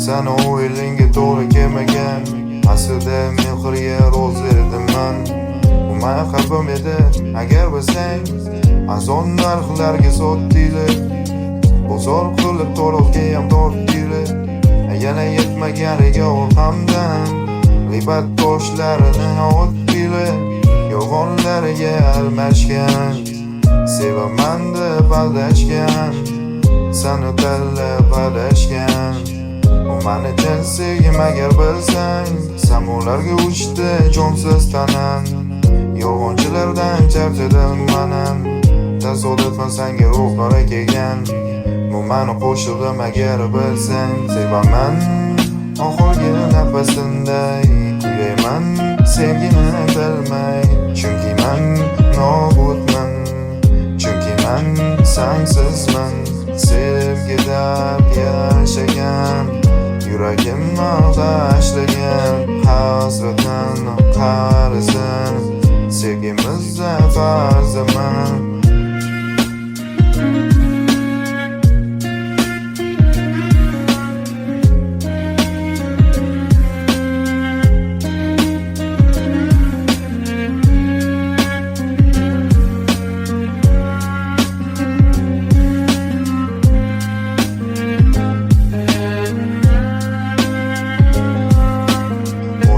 Seni o'yinga to'g'ri kelmagan aslida mehr roz verdim man. Bu men qalbim edi agar bilsang, azon narxlarga sotdinglar. Bozor qilib to'rozga ham tortdinglar. Yana yetmaganiga orqamdan g'iybat toshlarini otdinglar. Yolg'onlarga almashgan, sevaman deb aldashgan, seni tanlab adashgan. Bu meni chin sevgim agar bilsang, samolarga uchdi jonsiz tanan. Yolg'onchilardan charchadim manan, tasodifan senga ro'para kelgan. Bu meni qo'shig'im agar bilsang, sevaman oxirgi nafasimday, kuyayman sevgini bilmay. Chunki men nobudman, chunki men sensizman. Sevgida yashagan, yuragimni tashlagan, hasratin qarisin, sevgimizda farziman.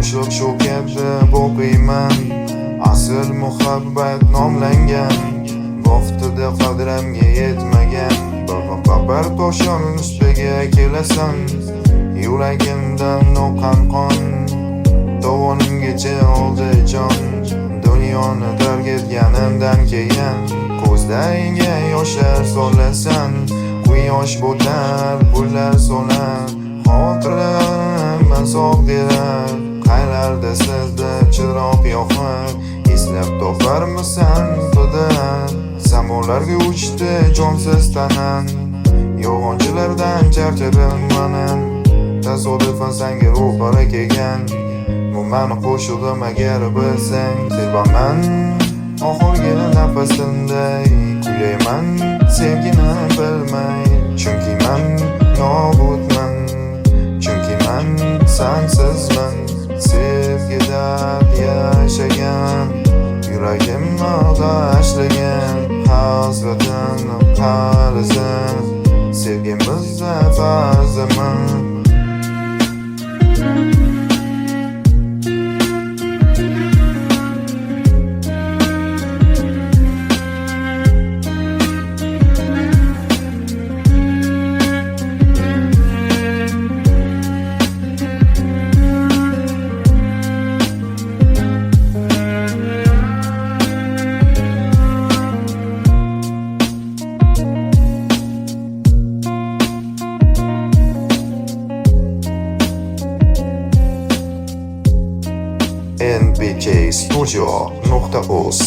Boshliq shu kabi o'qiyman, asl muhabbat nomlangan, vaqtida qadrimga yetmagan. Bir toshon ustiga kelasan, yuragimdan oqqan qon, tovonimgacha oldi jon. Dunyoni tark etganimdan keyin ko'zlaringga yoshlar solasan, quyosh bo'tar pullar solar, xotiralarım soq derar. Qaylarda sizda chiroq yoqar, eslab toparmisan xudodan. Samolarga uchdi jonsiz tanan, yolg'onchilardan charchadim manan. Tasodifan senga ro'para kelgan, bu meni qo'shig'im agar bilsang, sevaman oxirgi nafasimday, kuyayman sevgini bilmay. Chunki men nobudman, chunki men sensizman. Sevgida yashagan, yuragimni tashlagan, hasratin qarisin, sevgimizda farziman. nbkstudio.uz